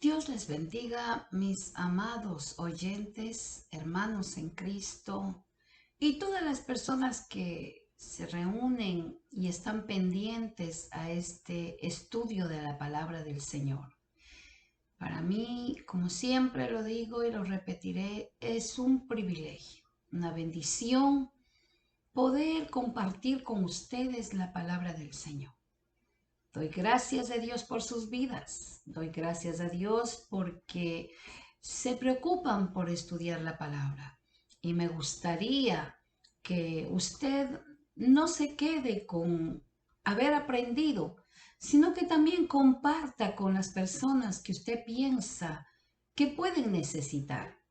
Dios les bendiga, mis amados oyentes, hermanos en Cristo y todas las personas que se reúnen y están pendientes a este estudio de la palabra del Señor. Para mí, como siempre lo digo y lo repetiré, es un privilegio, una bendición poder compartir con ustedes la palabra del Señor. Doy gracias a Dios por sus vidas. Doy gracias a Dios porque se preocupan por estudiar la palabra. Y me gustaría que usted no se quede con haber aprendido, sino que también comparta con las personas que usted piensa que pueden necesitar.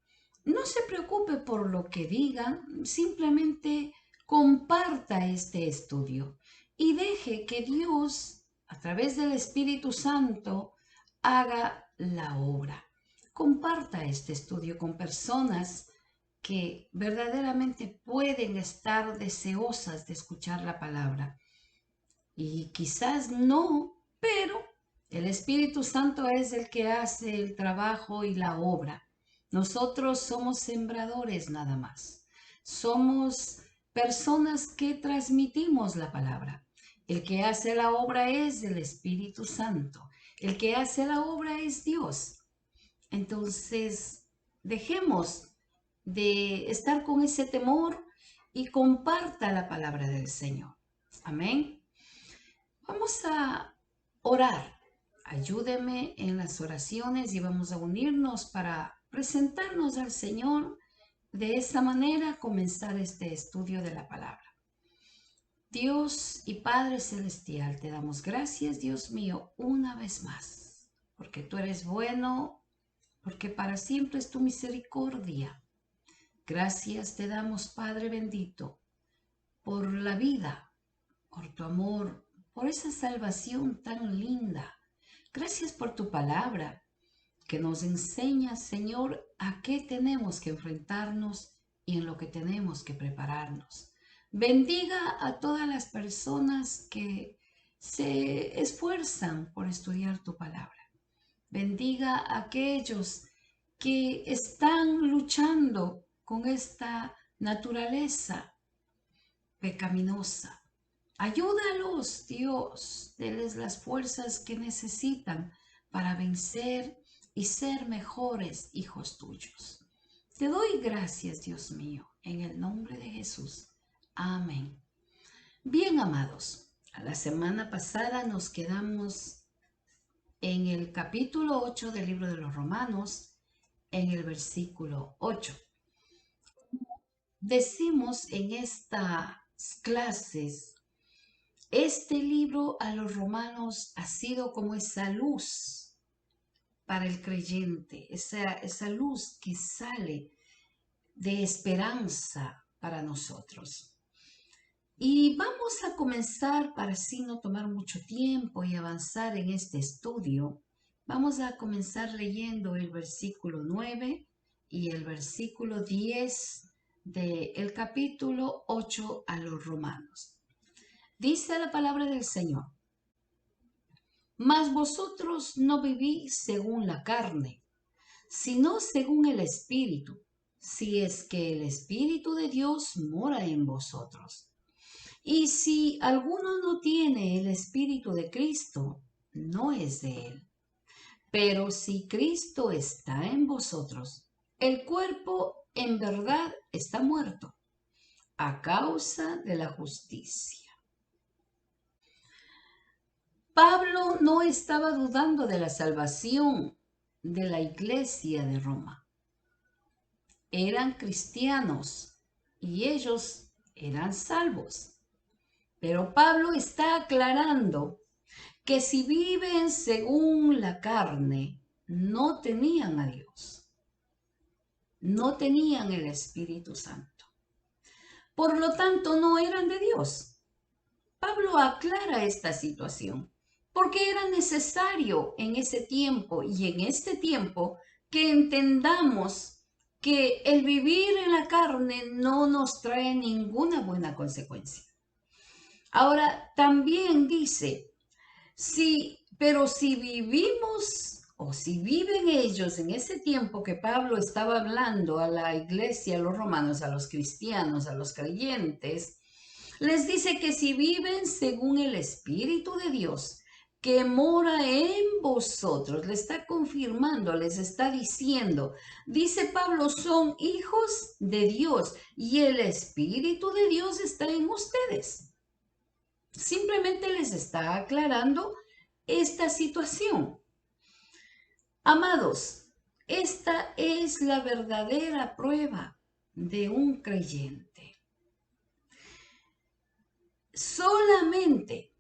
No se preocupe por lo que digan, simplemente comparta este estudio y deje que Dios, a través del Espíritu Santo, haga la obra. Comparta este estudio con personas que verdaderamente pueden estar deseosas de escuchar la palabra. Y quizás no, pero el Espíritu Santo es el que hace el trabajo y la obra. Nosotros somos sembradores nada más. Somos personas que transmitimos la palabra. El que hace la obra es el Espíritu Santo. El que hace la obra es Dios. Entonces, dejemos de estar con ese temor y comparta la palabra del Señor. Amén. Vamos a orar. Ayúdeme en las oraciones y vamos a unirnos para presentarnos al Señor. De esa manera comenzar este estudio de la palabra. Dios y Padre Celestial, te damos gracias, Dios mío, una vez más, porque tú eres bueno, porque para siempre es tu misericordia. Gracias te damos, Padre bendito, por la vida, por tu amor, por esa salvación tan linda. Gracias por tu palabra que nos enseña, Señor, a qué tenemos que enfrentarnos y en lo que tenemos que prepararnos. Bendiga a todas las personas que se esfuerzan por estudiar tu palabra. Bendiga a aquellos que están luchando con esta naturaleza pecaminosa. Ayúdalos, Dios, denles las fuerzas que necesitan para vencer y ser mejores hijos tuyos. Te doy gracias, Dios mío, en el nombre de Jesús. Amén. Bien, amados, a la semana pasada nos quedamos en el capítulo 8 del libro de los Romanos, en el versículo 8. Decimos en estas clases, este libro a los romanos ha sido como esa luz para el creyente, esa luz que sale de esperanza para nosotros. Y vamos a comenzar, para así no tomar mucho tiempo y avanzar en este estudio, vamos a comenzar leyendo el versículo 9 y el versículo 10 del capítulo 8 a los romanos. Dice la palabra del Señor: Mas vosotros no vivís según la carne, sino según el Espíritu, si es que el Espíritu de Dios mora en vosotros. Y si alguno no tiene el Espíritu de Cristo, no es de él. Pero si Cristo está en vosotros, el cuerpo en verdad está muerto a causa de la justicia. Pablo no estaba dudando de la salvación de la iglesia de Roma. Eran cristianos y ellos eran salvos. Pero Pablo está aclarando que si viven según la carne, no tenían a Dios. No tenían el Espíritu Santo. Por lo tanto, no eran de Dios. Pablo aclara esta situación porque era necesario en ese tiempo y en este tiempo que entendamos que el vivir en la carne no nos trae ninguna buena consecuencia. Ahora, también dice, pero si vivimos o si viven ellos en ese tiempo que Pablo estaba hablando a la iglesia, a los romanos, a los cristianos, a los creyentes, les dice que si viven según el Espíritu de Dios, que mora en vosotros, le está confirmando, les está diciendo, dice Pablo, son hijos de Dios y el Espíritu de Dios está en ustedes. Simplemente les está aclarando esta situación. Amados, esta es la verdadera prueba de un creyente. Solamente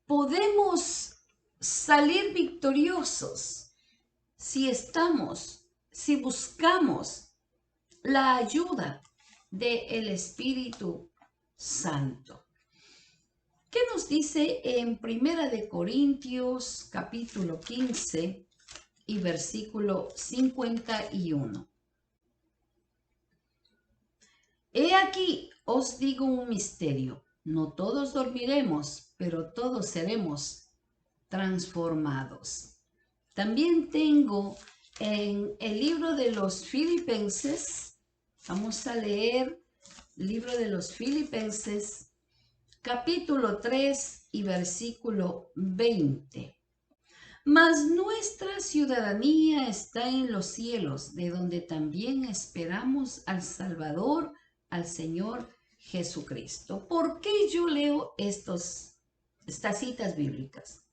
podemos salir victoriosos si buscamos la ayuda del Espíritu Santo. ¿Qué nos dice en 1 de Corintios capítulo 15 y versículo 51? He aquí, os digo un misterio. No todos dormiremos, pero todos seremos transformados. También tengo en el libro de los Filipenses, vamos a leer el libro de los Filipenses, capítulo 3 y versículo 20. Mas nuestra ciudadanía está en los cielos, de donde también esperamos al Salvador, al Señor Jesucristo. ¿Por qué yo leo estas citas bíblicas?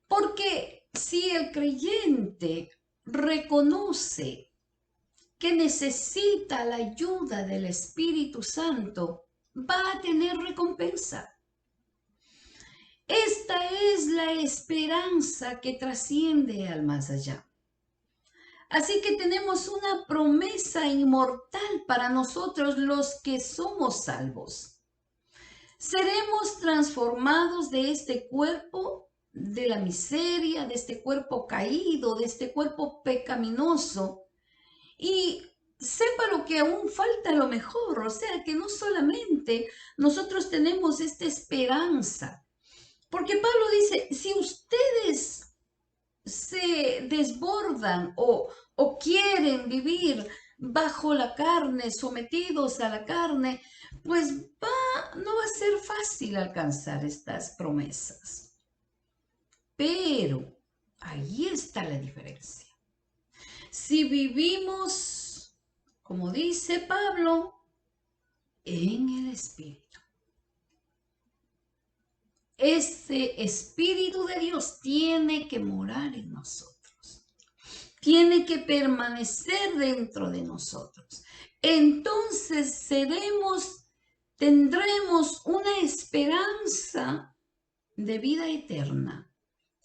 Porque si el creyente reconoce que necesita la ayuda del Espíritu Santo, va a tener recompensa. Esta es la esperanza que trasciende al más allá. Así que tenemos una promesa inmortal para nosotros los que somos salvos. Seremos transformados de este cuerpo de la miseria, de este cuerpo caído, de este cuerpo pecaminoso. Y sepa lo que aún falta lo mejor, o sea que no solamente nosotros tenemos esta esperanza, porque Pablo dice, si ustedes se desbordan o quieren vivir bajo la carne, sometidos a la carne, pues no va a ser fácil alcanzar estas promesas. Pero ahí está la diferencia. Si vivimos, como dice Pablo, en el Espíritu, ese Espíritu de Dios tiene que morar en nosotros, tiene que permanecer dentro de nosotros. Entonces tendremos una esperanza de vida eterna.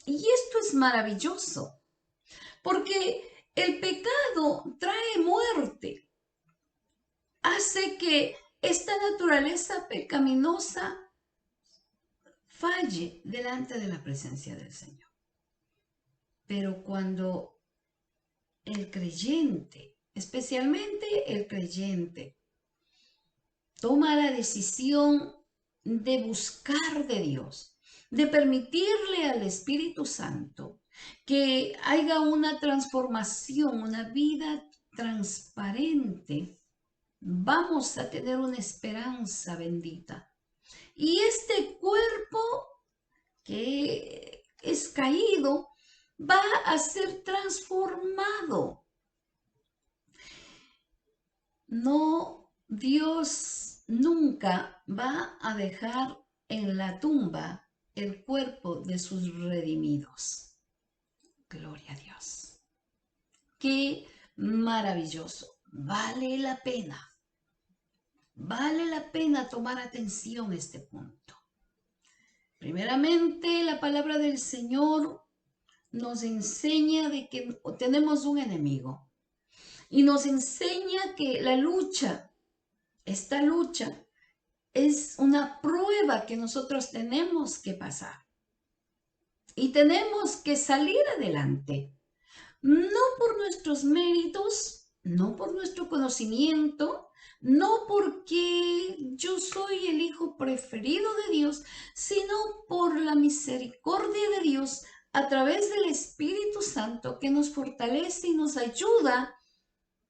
Y esto es maravilloso, porque el pecado trae muerte, hace que esta naturaleza pecaminosa falle delante de la presencia del Señor. Pero cuando el creyente, especialmente el creyente, toma la decisión de buscar de Dios, de permitirle al Espíritu Santo que haya una transformación, una vida transparente, vamos a tener una esperanza bendita. Y este cuerpo que es caído va a ser transformado. No, Dios nunca va a dejar en la tumba el cuerpo de sus redimidos. Gloria a Dios. Qué maravilloso. Vale la pena. Vale la pena tomar atención a este punto. Primeramente, la palabra del Señor nos enseña de que tenemos un enemigo y nos enseña que esta lucha es una prueba que nosotros tenemos que pasar y tenemos que salir adelante, no por nuestros méritos, no por nuestro conocimiento, no porque yo soy el hijo preferido de Dios, sino por la misericordia de Dios a través del Espíritu Santo que nos fortalece y nos ayuda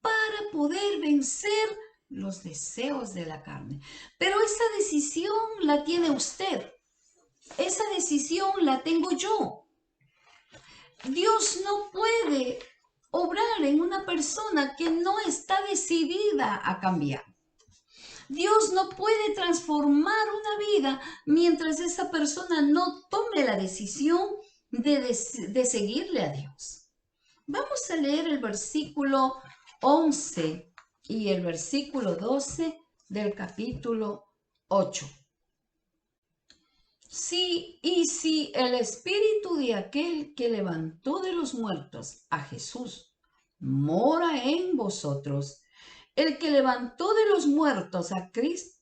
para poder vencer los deseos de la carne. Pero esa decisión la tiene usted. Esa decisión la tengo yo. Dios no puede obrar en una persona que no está decidida a cambiar. Dios no puede transformar una vida mientras esa persona no tome la decisión de seguirle a Dios. Vamos a leer el versículo 11 y el versículo 12 del capítulo 8. Sí, y si el espíritu de aquel que levantó de los muertos a Jesús mora en vosotros, el que levantó de los muertos a Cristo,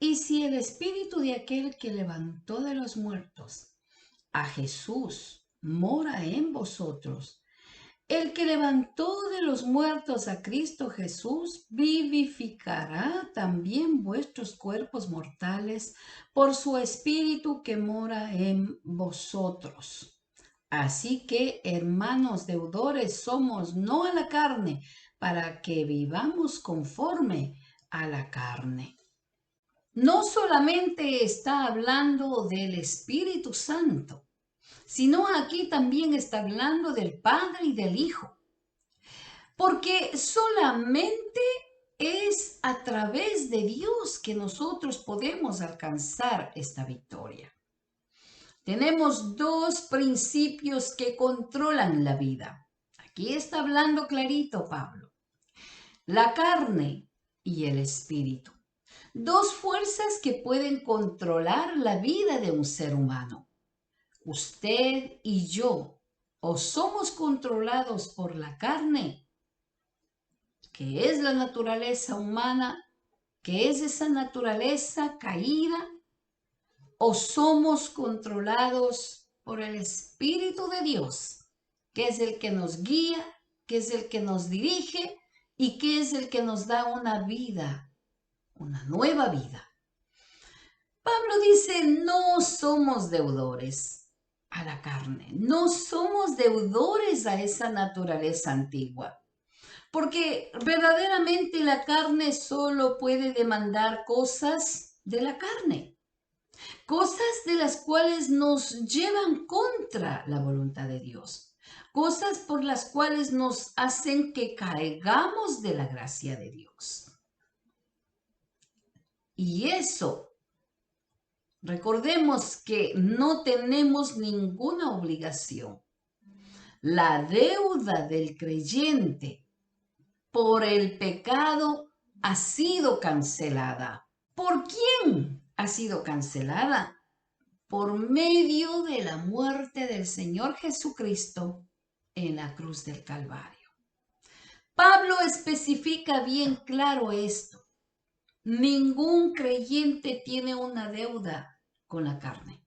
y si el espíritu de aquel que levantó de los muertos a Jesús mora en vosotros, el que levantó de los muertos a Cristo Jesús vivificará también vuestros cuerpos mortales por su espíritu que mora en vosotros. Así que, hermanos deudores, somos no a la carne, para que vivamos conforme a la carne. No solamente está hablando del Espíritu Santo, sino aquí también está hablando del Padre y del Hijo. Porque solamente es a través de Dios que nosotros podemos alcanzar esta victoria. Tenemos dos principios que controlan la vida. Aquí está hablando clarito Pablo. La carne y el espíritu. Dos fuerzas que pueden controlar la vida de un ser humano. Usted y yo o somos controlados por la carne, que es la naturaleza humana, que es esa naturaleza caída, o somos controlados por el Espíritu de Dios, que es el que nos guía, que es el que nos dirige y que es el que nos da una vida, una nueva vida. Pablo dice, no somos deudores a la carne, no somos deudores a esa naturaleza antigua, porque verdaderamente la carne solo puede demandar cosas de la carne, cosas de las cuales nos llevan contra la voluntad de Dios, cosas por las cuales nos hacen que caigamos de la gracia de Dios. Y eso, recordemos que no tenemos ninguna obligación. La deuda del creyente por el pecado ha sido cancelada. ¿Por quién ha sido cancelada? Por medio de la muerte del Señor Jesucristo en la cruz del Calvario. Pablo especifica bien claro esto. Ningún creyente tiene una deuda con la carne,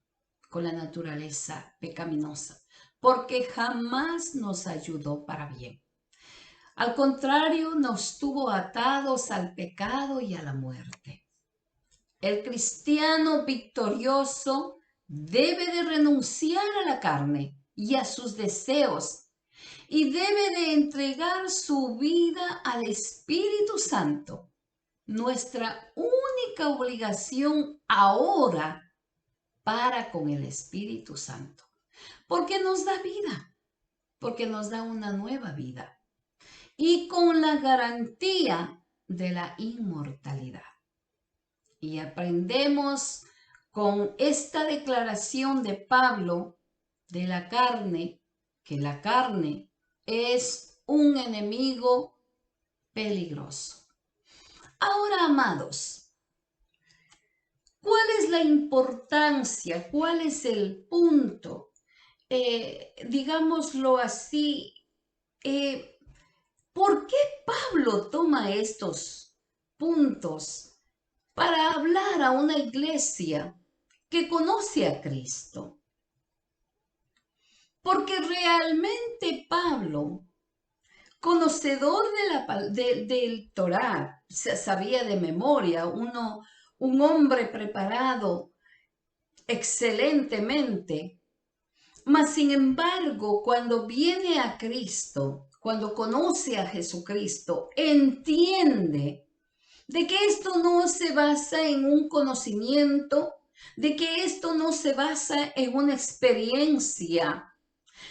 con la naturaleza pecaminosa, porque jamás nos ayudó para bien. Al contrario, nos tuvo atados al pecado y a la muerte. El cristiano victorioso debe de renunciar a la carne y a sus deseos y debe de entregar su vida al Espíritu Santo. Nuestra única obligación ahora para con el Espíritu Santo, porque nos da vida, porque nos da una nueva vida y con la garantía de la inmortalidad. Y aprendemos con esta declaración de Pablo de la carne, que la carne es un enemigo peligroso. Ahora, amados, ¿cuál es la importancia? ¿Cuál es el punto? Digámoslo así, ¿por qué Pablo toma estos puntos para hablar a una iglesia que conoce a Cristo? Porque realmente Pablo, conocedor del Torá, se sabía de memoria, un hombre preparado excelentemente. Mas, sin embargo, cuando viene a Cristo, cuando conoce a Jesucristo, entiende de que esto no se basa en un conocimiento, de que esto no se basa en una experiencia,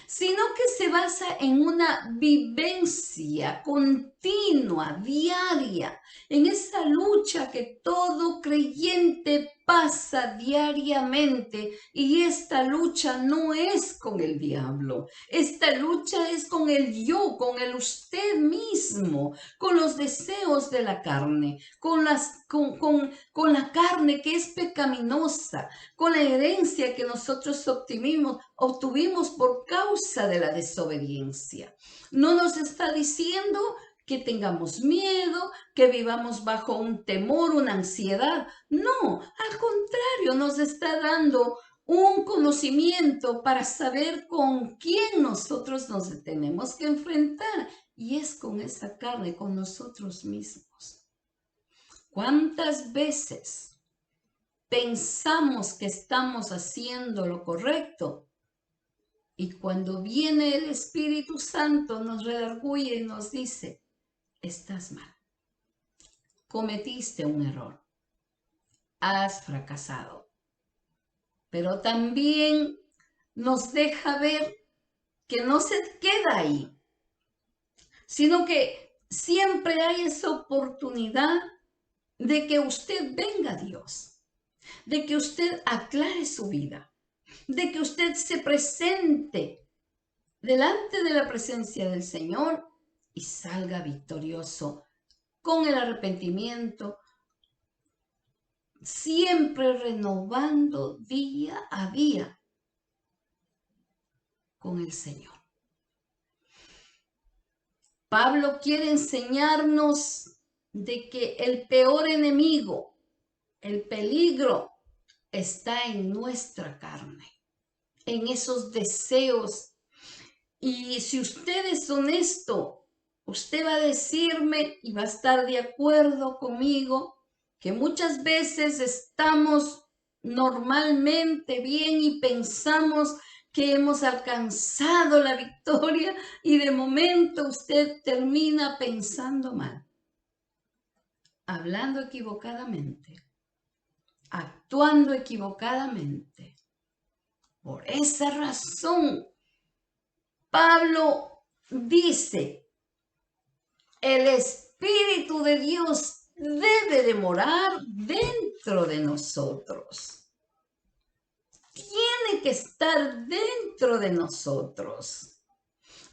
sino que se basa en una vivencia continua, diaria, en esa lucha que todo creyente pasa diariamente. Y esta lucha no es con el diablo, esta lucha es con el yo, con el usted mismo, con los deseos de la carne, con la carne que es pecaminosa, con la herencia que nosotros obtuvimos por causa de la desobediencia. No nos está diciendo que tengamos miedo, que vivamos bajo un temor, una ansiedad. No, al contrario, nos está dando un conocimiento para saber con quién nosotros nos tenemos que enfrentar. Y es con esa carne, con nosotros mismos. ¿Cuántas veces pensamos que estamos haciendo lo correcto? Y cuando viene el Espíritu Santo nos redarguye y nos dice, estás mal, cometiste un error, has fracasado. Pero también nos deja ver que no se queda ahí, sino que siempre hay esa oportunidad de que usted venga a Dios, de que usted aclare su vida, de que usted se presente delante de la presencia del Señor y salga victorioso con el arrepentimiento, siempre renovando día a día con el Señor. Pablo quiere enseñarnos de que el peor enemigo, el peligro, está en nuestra carne, en esos deseos. Y si usted es honesto, usted va a decirme y va a estar de acuerdo conmigo que muchas veces estamos normalmente bien y pensamos que hemos alcanzado la victoria y de momento usted termina pensando mal, hablando equivocadamente, actuando equivocadamente. Por esa razón, Pablo dice, el Espíritu de Dios debe de morar dentro de nosotros. Tiene que estar dentro de nosotros.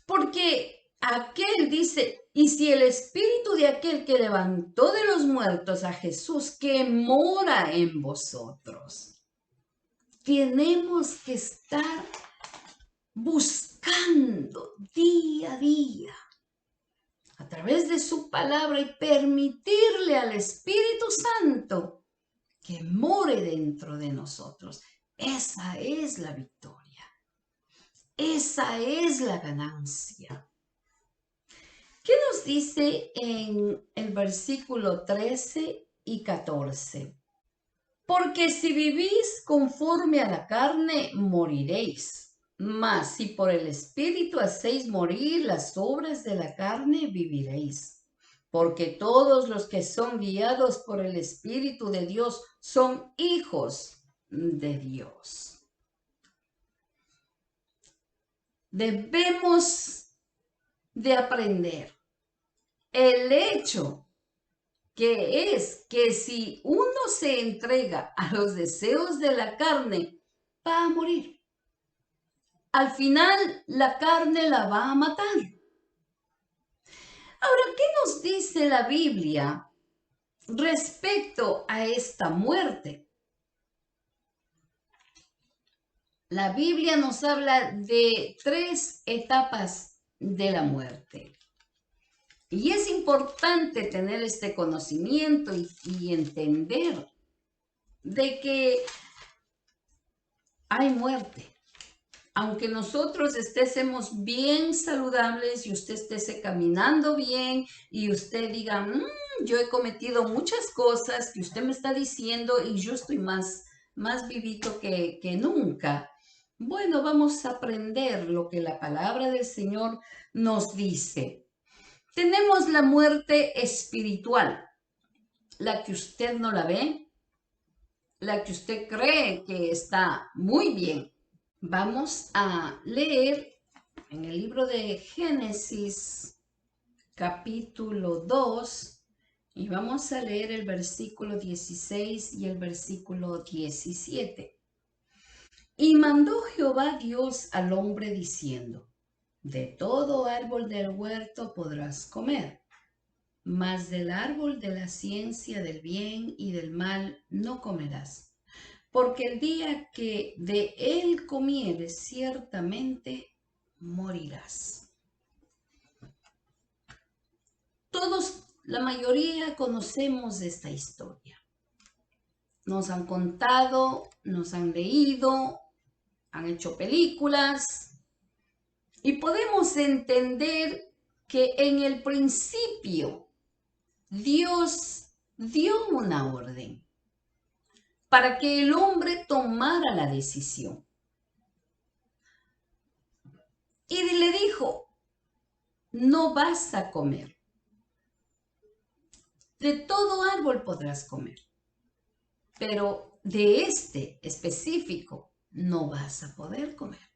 Porque aquel dice, y si el Espíritu de aquel que levantó de los muertos a Jesús, que mora en vosotros, tenemos que estar buscando día a día a través de su palabra y permitirle al Espíritu Santo que more dentro de nosotros. Esa es la victoria. Esa es la ganancia. ¿Qué nos dice en el versículo 13 y 14? Porque si vivís conforme a la carne, moriréis. Mas si por el Espíritu hacéis morir las obras de la carne, viviréis. Porque todos los que son guiados por el Espíritu de Dios son hijos de Dios. Debemos de aprender el hecho que es que si uno se entrega a los deseos de la carne, va a morir. Al final, la carne la va a matar. Ahora, ¿qué nos dice la Biblia respecto a esta muerte? La Biblia nos habla de 3 etapas de la muerte. Y es importante tener este conocimiento y entender de que hay muerte. Aunque nosotros estésemos bien saludables y usted esté caminando bien y usted diga, yo he cometido muchas cosas que usted me está diciendo y yo estoy más vivito que nunca. Bueno, vamos a aprender lo que la palabra del Señor nos dice. Tenemos la muerte espiritual, la que usted no la ve, la que usted cree que está muy bien. Vamos a leer en el libro de Génesis, capítulo 2, y vamos a leer el versículo 16 y el versículo 17. Y mandó Jehová Dios al hombre diciendo, de todo árbol del huerto podrás comer, mas del árbol de la ciencia del bien y del mal no comerás, porque el día que de él comieres ciertamente morirás. Todos, la mayoría, conocemos esta historia. Nos han contado, nos han leído, han hecho películas y podemos entender que en el principio Dios dio una orden para que el hombre tomara la decisión. Y le dijo, no vas a comer. De todo árbol podrás comer, pero de este específico no vas a poder comer,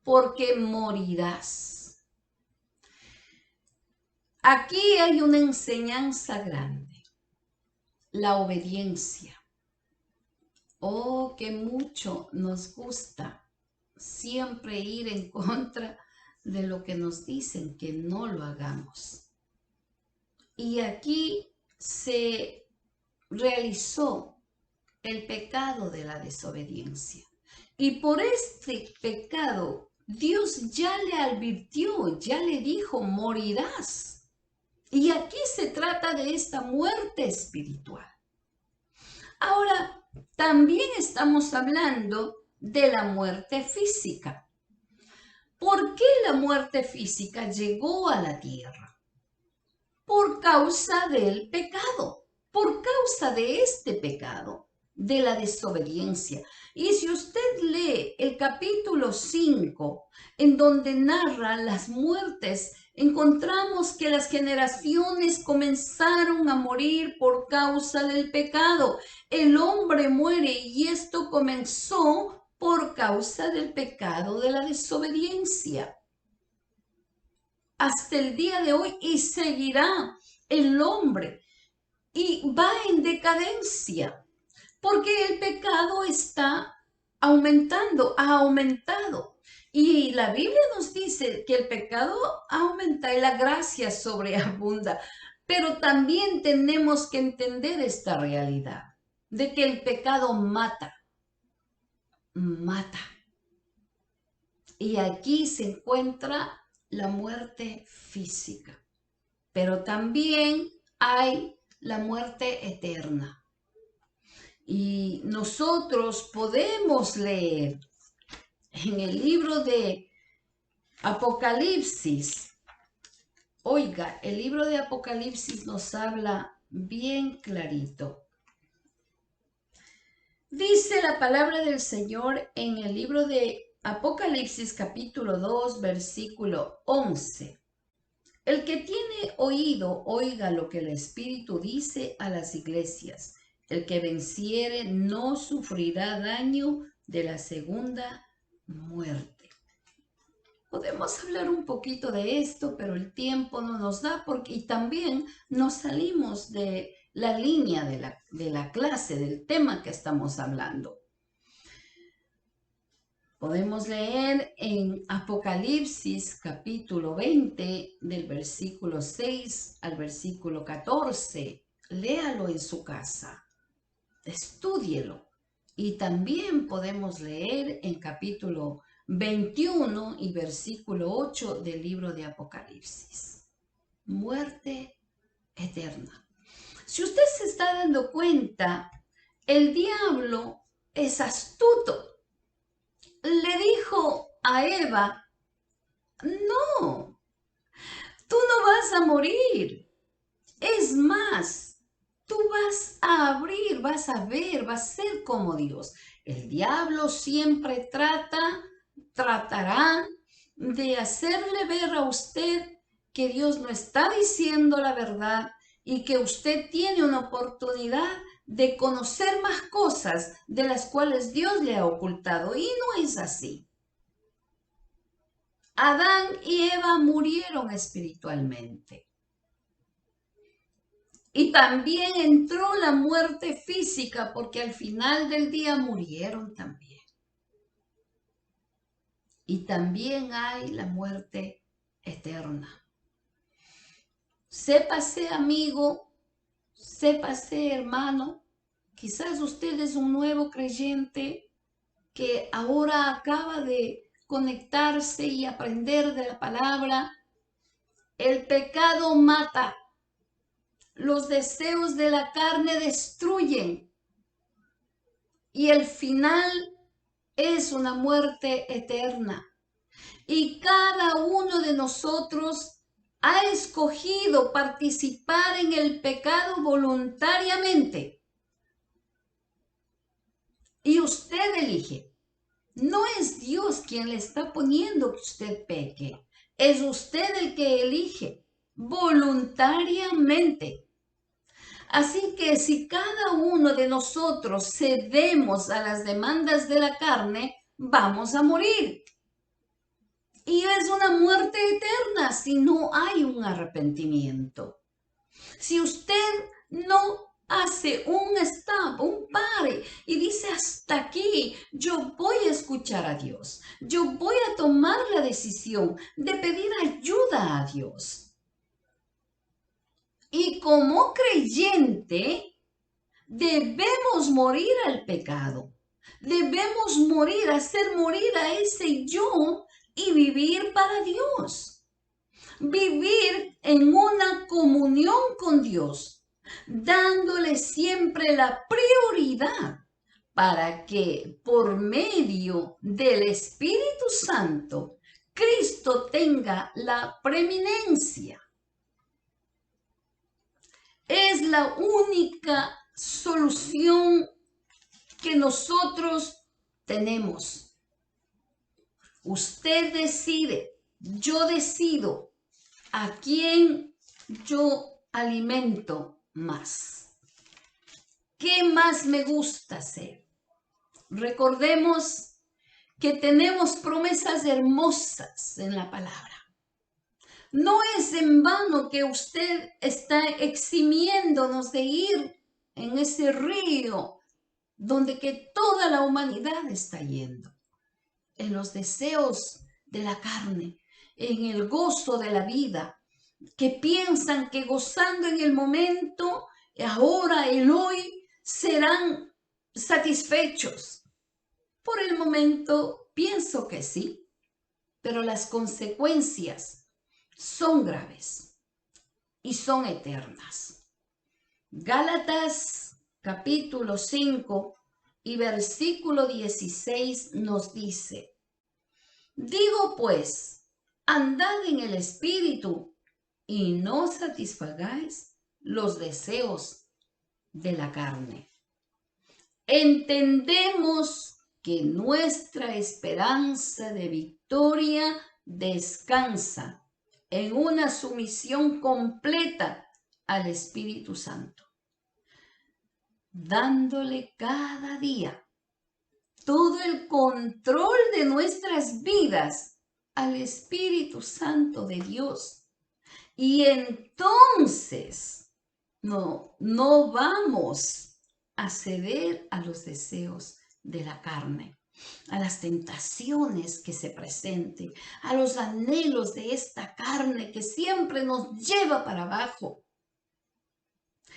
porque morirás. Aquí hay una enseñanza grande, la obediencia. Oh, que mucho nos gusta siempre ir en contra de lo que nos dicen que no lo hagamos. Y aquí se realizó el pecado de la desobediencia. Y por este pecado, Dios ya le advirtió, ya le dijo, morirás. Y aquí se trata de esta muerte espiritual. Ahora, también estamos hablando de la muerte física. ¿Por qué la muerte física llegó a la tierra? Por causa del pecado, por causa de este pecado, de la desobediencia. Y si usted lee el capítulo 5, en donde narra las muertes, encontramos que las generaciones comenzaron a morir por causa del pecado. El hombre muere y esto comenzó por causa del pecado de la desobediencia. Hasta el día de hoy y seguirá el hombre y va en decadencia porque el pecado está aumentando, ha aumentado. Y la Biblia nos dice que el pecado aumenta y la gracia sobreabunda. Pero también tenemos que entender esta realidad de que el pecado mata. Y aquí se encuentra la muerte física. Pero también hay la muerte eterna. Y nosotros podemos leer en el libro de Apocalipsis. Oiga, el libro de Apocalipsis nos habla bien clarito. Dice la palabra del Señor en el libro de Apocalipsis capítulo 2, versículo 11. El que tiene oído, oiga lo que el Espíritu dice a las iglesias. El que venciere no sufrirá daño de la segunda muerte. Podemos hablar un poquito de esto, pero el tiempo no nos da y también nos salimos de la línea de la clase, del tema que estamos hablando. Podemos leer en Apocalipsis capítulo 20 del versículo 6 al versículo 14. Léalo en su casa, estúdielo. Y también podemos leer en capítulo 21 y versículo 8 del libro de Apocalipsis. Muerte eterna. Si usted se está dando cuenta, el diablo es astuto. le dijo a Eva, no, tú no vas a morir. Es más, tú vas a abrir, vas a ver, vas a ser como Dios. El diablo siempre tratará de hacerle ver a usted que Dios no está diciendo la verdad y que usted tiene una oportunidad de conocer más cosas de las cuales Dios le ha ocultado. Y no es así. Adán y Eva murieron espiritualmente. Y también entró la muerte física porque al final del día murieron también. Y también hay la muerte eterna. Sépase, amigo, sépase, hermano, quizás usted es un nuevo creyente que ahora acaba de conectarse y aprender de la palabra. El pecado mata. Los deseos de la carne destruyen. Y el final es una muerte eterna. Y cada uno de nosotros ha escogido participar en el pecado voluntariamente. Y usted elige. No es Dios quien le está poniendo que usted peque. Es usted el que elige voluntariamente. Así que si cada uno de nosotros cedemos a las demandas de la carne, vamos a morir. Y es una muerte eterna si no hay un arrepentimiento. Si usted no hace un stop, un pare y dice hasta aquí, yo voy a escuchar a Dios. Yo voy a tomar la decisión de pedir ayuda a Dios. Y como creyente, debemos morir al pecado. Debemos morir, hacer morir a ese yo y vivir para Dios. Vivir en una comunión con Dios, dándole siempre la prioridad para que por medio del Espíritu Santo Cristo tenga la preeminencia. Es la única solución que nosotros tenemos. Usted decide, yo decido a quién yo alimento más. ¿Qué más me gusta hacer? Recordemos que tenemos promesas hermosas en la palabra. No es en vano que usted está eximiéndonos de ir en ese río donde que toda la humanidad está yendo, en los deseos de la carne, en el gozo de la vida, que piensan que gozando en el momento, ahora, el hoy, serán satisfechos. Por el momento, pienso que sí, pero las consecuencias son graves y son eternas. Gálatas capítulo 5 y versículo 16 nos dice, digo pues, andad en el Espíritu y no satisfagáis los deseos de la carne. Entendemos que nuestra esperanza de victoria descansa en una sumisión completa al Espíritu Santo, dándole cada día todo el control de nuestras vidas al Espíritu Santo de Dios. Y entonces no vamos a ceder a los deseos de la carne, a las tentaciones que se presenten, a los anhelos de esta carne que siempre nos lleva para abajo.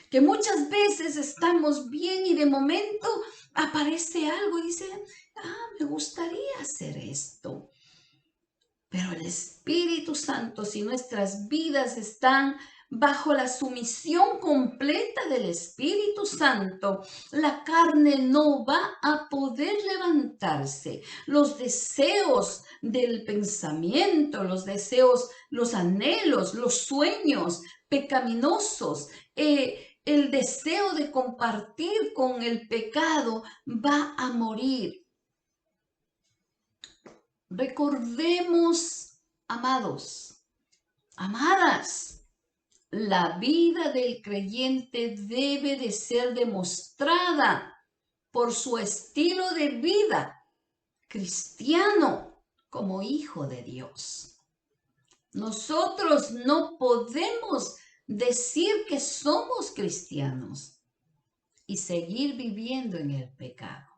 Que muchas veces estamos bien y de momento aparece algo y dice, me gustaría hacer esto. Pero el Espíritu Santo, si nuestras vidas están bajo la sumisión completa del Espíritu Santo, la carne no va a poder levantarse. Los deseos del pensamiento, los deseos, los anhelos, los sueños pecaminosos, el deseo de compartir con el pecado va a morir. Recordemos, amados, amadas, la vida del creyente debe de ser demostrada por su estilo de vida cristiano como hijo de Dios. Nosotros no podemos decir que somos cristianos y seguir viviendo en el pecado,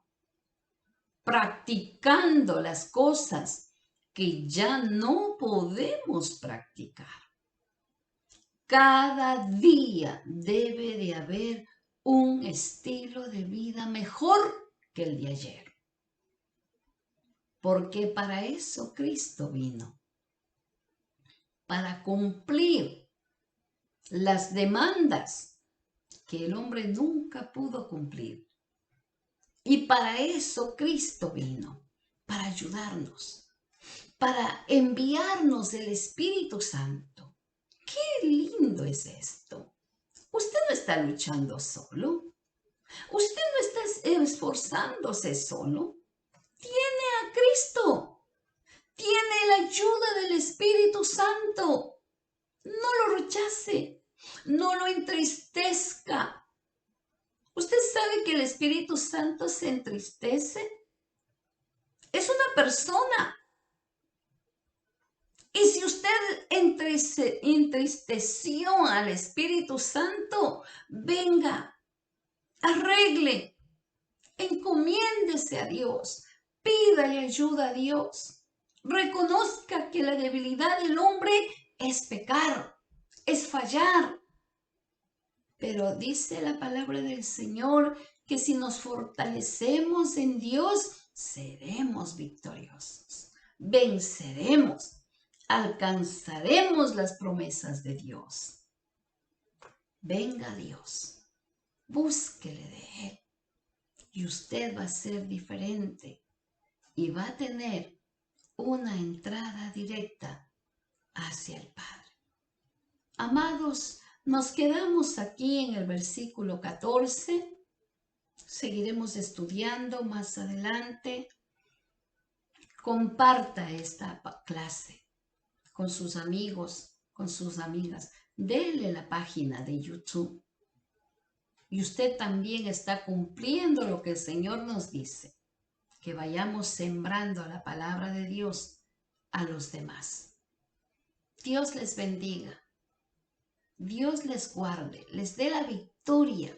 practicando las cosas que ya no podemos practicar. Cada día debe de haber un estilo de vida mejor que el de ayer. Porque para eso Cristo vino. Para cumplir las demandas que el hombre nunca pudo cumplir. Y para eso Cristo vino. Para ayudarnos. Para enviarnos el Espíritu Santo. ¡Qué lindo es esto! Usted no está luchando solo. Usted no está esforzándose solo. Tiene a Cristo. Tiene la ayuda del Espíritu Santo. No lo rechace. No lo entristezca. ¿Usted sabe que el Espíritu Santo se entristece? Es una persona. Y si usted entristeció al Espíritu Santo, venga, arregle, encomiéndese a Dios, pídale ayuda a Dios. Reconozca que la debilidad del hombre es pecar, es fallar. Pero dice la palabra del Señor que si nos fortalecemos en Dios, seremos victoriosos, venceremos. Alcanzaremos las promesas de Dios. Venga Dios, búsquele de Él y usted va a ser diferente y va a tener una entrada directa hacia el Padre. Amados, nos quedamos aquí en el versículo 14. Seguiremos estudiando más adelante. Comparta esta clase con sus amigos, con sus amigas. Denle la página de YouTube. Y usted también está cumpliendo lo que el Señor nos dice, que vayamos sembrando la palabra de Dios a los demás. Dios les bendiga. Dios les guarde, les dé la victoria.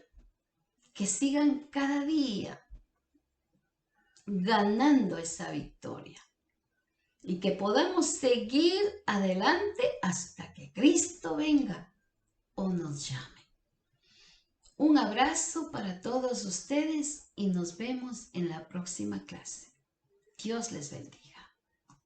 Que sigan cada día ganando esa victoria. Y que podamos seguir adelante hasta que Cristo venga o nos llame. Un abrazo para todos ustedes y nos vemos en la próxima clase. Dios les bendiga.